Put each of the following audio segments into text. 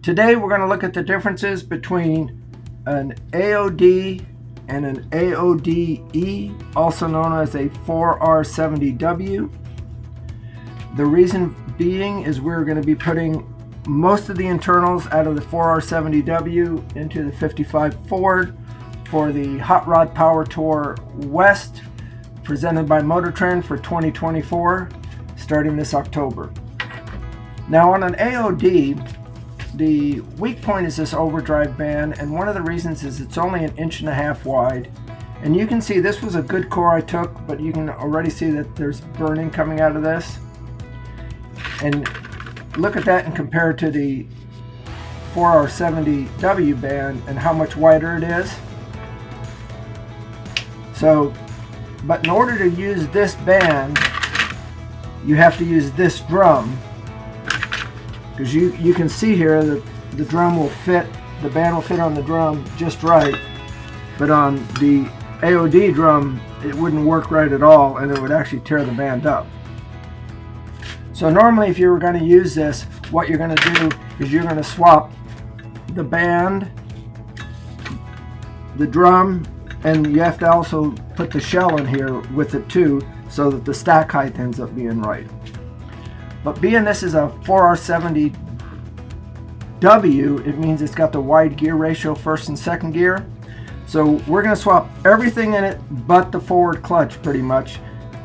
Today we're going to look at the differences between an AOD and an AODE, also known as a 4R70W. The reason being is we're going to be putting most of the internals out of the 4R70W into the 55 Ford for the Hot Rod Power Tour West, presented by Motor Trend for 2024, starting this October. Now on an AOD, the weak point is this overdrive band, and one of the reasons is it's only 1.5 inches wide. And you can see this was a good core I took, but you can already see that there's burning coming out of this. And look at that and compare it to the 4R70W band and how much wider it is. So, but in order to use this band, you have to use this drum, because you can see here that the drum will fit, the band will fit on the drum just right, but on the AOD drum it wouldn't work right at all, and it would actually tear the band up. So normally if you were going to use this, what you're going to do is you're going to swap the band, the drum, and you have to also put the shell in here with it too, so that the stack height ends up being right. But being this is a 4R70W, it means it's got the wide gear ratio first and second gear. So we're going to swap everything in it but the forward clutch pretty much.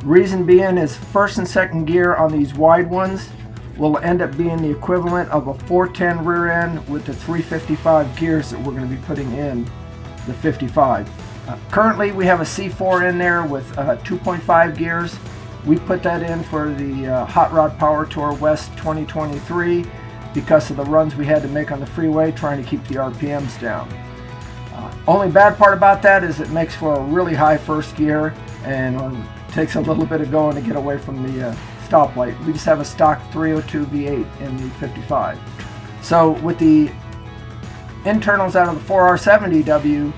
Reason being is first and second gear on these wide ones will end up being the equivalent of a 410 rear end with the 355 gears that we're going to be putting in the 55. Currently we have a C4 in there with 2.5 gears. We put that in for the Hot Rod Power Tour West 2023 because of the runs we had to make on the freeway trying to keep the RPMs down. Only bad part about that is it makes for a really high first gear and takes a little bit of going to get away from the stoplight. We just have a stock 302 V8 in the 55. So with the internals out of the 4R70W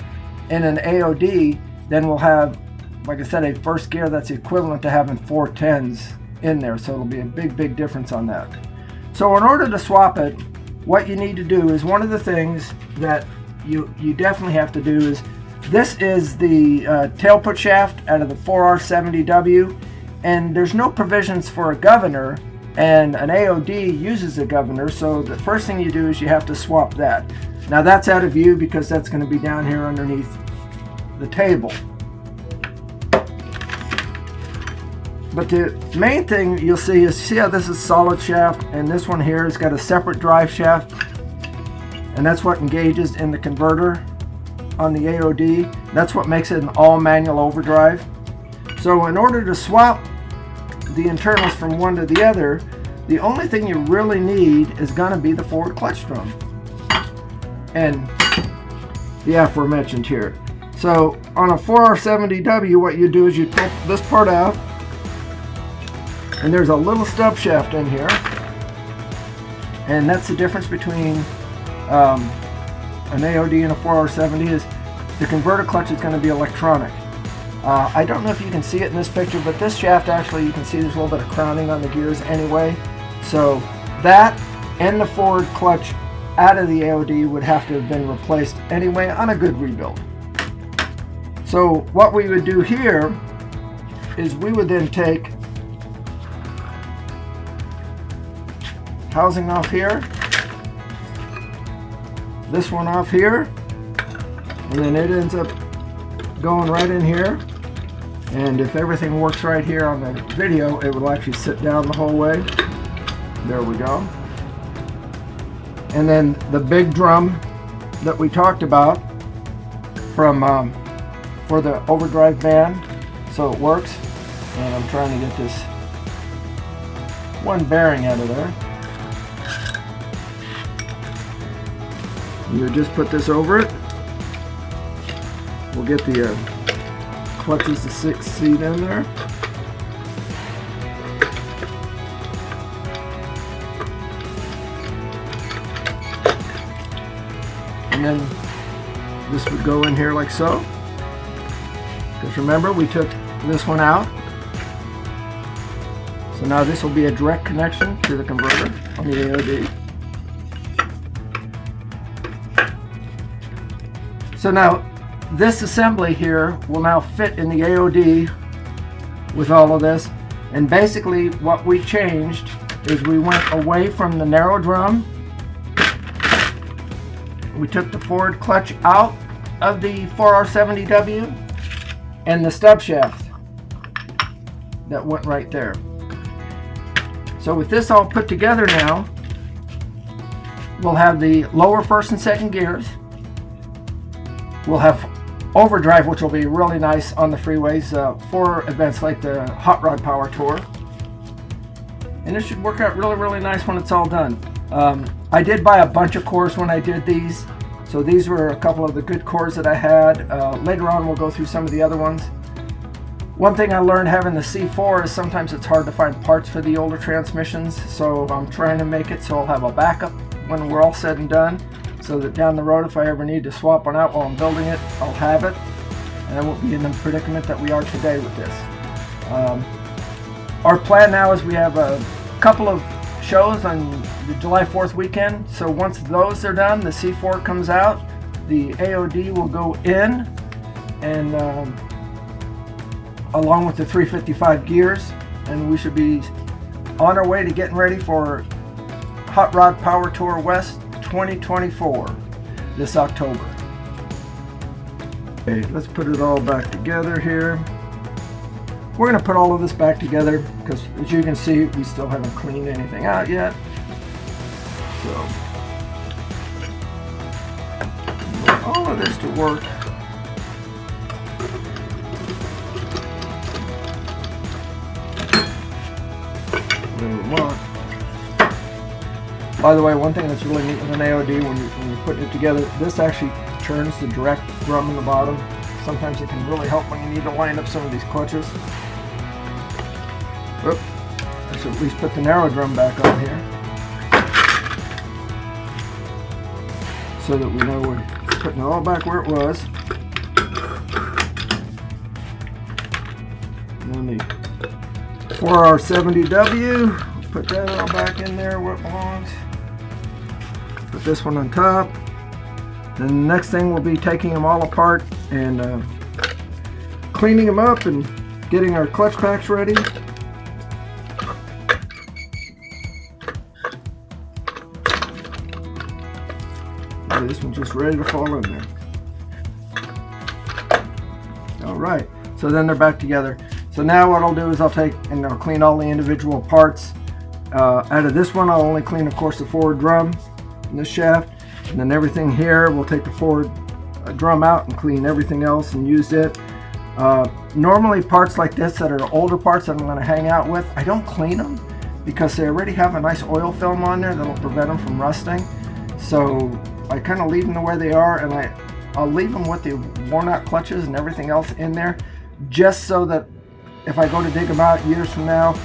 in an AOD, then we'll have, like I said, a first gear that's equivalent to having 410s in there, so it'll be a big difference on that. So in order to swap it, what you need to do is, one of the things that you definitely have to do is, this is the tailput shaft out of the 4R70W, and there's no provisions for a governor, and an AOD uses a governor, so the first thing you do is you have to swap that. Now that's out of view because that's going to be down here underneath the table. But the main thing you'll see is, see how this is solid shaft, and this one here has got a separate drive shaft, and that's what engages in the converter on the AOD. That's what makes it an all manual overdrive. So in order to swap the internals from one to the other, the only thing you really need is going to be the forward clutch drum and the aforementioned here. So on a 4R70W, what you do is you pull this part out, and there's a little stub shaft in here, and that's the difference between an AOD and a 4R70 is the converter clutch is going to be electronic. I don't know if you can see it in this picture, but this shaft, actually you can see there's a little bit of crowning on the gears anyway. So that and the forward clutch out of the AOD would have to have been replaced anyway on a good rebuild. So what we would do here is we would then take housing off here, this one off here, and then it ends up going right in here. And if everything works right here on the video, it will actually sit down the whole way. There we go. And then the big drum that we talked about from for the overdrive band, so it works. And I'm trying to get this one bearing out of there. You just put this over it. We'll get the clutches to 6 seat in there. And then this would go in here like so. Because remember, we took this one out. So now this will be a direct connection to the converter on the AOD. So now this assembly here will now fit in the AOD with all of this. And basically what we changed is we went away from the narrow drum. We took the forward clutch out of the 4R70W and the stub shaft that went right there. So with this all put together now, we'll have the lower first and second gears. We'll have overdrive, which will be really nice on the freeways for events like the Hot Rod Power Tour. And it should work out really nice when it's all done. I did buy a bunch of cores when I did these. So these were a couple of the good cores that I had. Later on we'll go through some of the other ones. One thing I learned having the C4 is sometimes it's hard to find parts for the older transmissions. So I'm trying to make it so I'll have a backup when we're all said and done, so that down the road if I ever need to swap one out while I'm building it, I'll have it, and I won't be in the predicament that we are today with this. Our plan now is we have a couple of shows on the July 4th weekend, so once those are done, the C4 comes out, the AOD will go in, and along with the 355 gears, and we should be on our way to getting ready for Hot Rod Power Tour West 2024 this October. Okay, let's put it all back together here. We're going to put all of this back together because, as you can see, we still haven't cleaned anything out yet. So, all of this to work. Whatever we want. By the way, one thing that's really neat with an AOD when you're putting it together, this actually turns the direct drum in the bottom. Sometimes it can really help when you need to line up some of these clutches. Oop. I should at least put the narrow drum back on here so that we know we're putting it all back where it was. And then the 4R70W, put that all back in there where it belongs. Put this one on top. Then the next thing will be taking them all apart and cleaning them up and getting our clutch packs ready. Okay, this one's just ready to fall in there. Alright, so then they're back together. So now what I'll do is I'll take and I'll clean all the individual parts. Out of this one I'll only clean, of course, the forward drum and this shaft, and then everything here we'll take the forward drum out and clean everything else and use it. Normally parts like this that are older parts that I'm going to hang out with, I don't clean them because they already have a nice oil film on there that'll prevent them from rusting. So I kind of leave them the way they are, and I'll leave them with the worn out clutches and everything else in there, just so that if I go to dig them out years from now,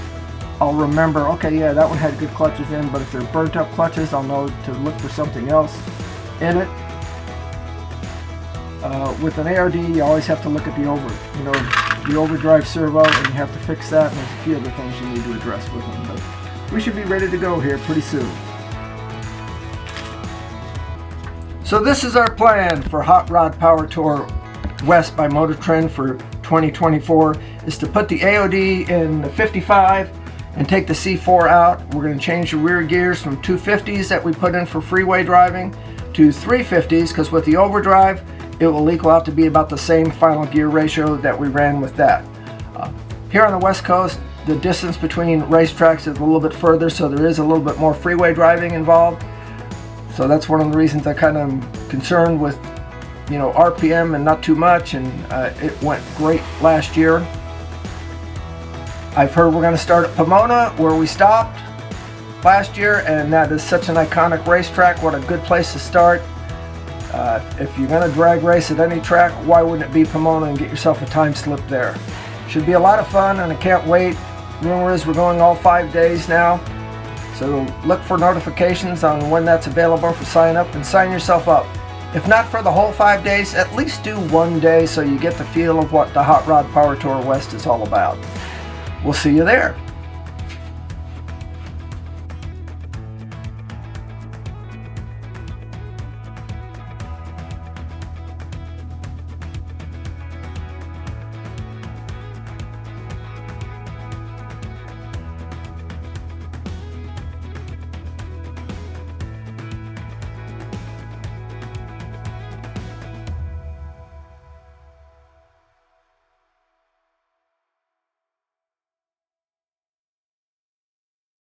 I'll remember, okay, yeah, that one had good clutches in, but if they're burnt up clutches, I'll know to look for something else in it. With an AOD, you always have to look at the overdrive servo, and you have to fix that, and there's a few other things you need to address with them. But we should be ready to go here pretty soon. So this is our plan for Hot Rod Power Tour West by Motor Trend for 2024, is to put the AOD in the 55 and take the C4 out. We're going to change the rear gears from 250s that we put in for freeway driving to 350s, because with the overdrive it will equal out to be about the same final gear ratio that we ran with that. Here on the West Coast, the distance between racetracks is a little bit further, so there is a little bit more freeway driving involved. So that's one of the reasons I kind of am concerned with, RPM and not too much, and it went great last year. I've heard we're going to start at Pomona, where we stopped last year, and that is such an iconic racetrack. What a good place to start. If you're going to drag race at any track, why wouldn't it be Pomona, and get yourself a time slip there? Should be a lot of fun, and I can't wait. Rumor is we're going all 5 days now, so look for notifications on when that's available for sign up, and sign yourself up. If not for the whole 5 days, at least do 1 day so you get the feel of what the Hot Rod Power Tour West is all about. We'll see you there.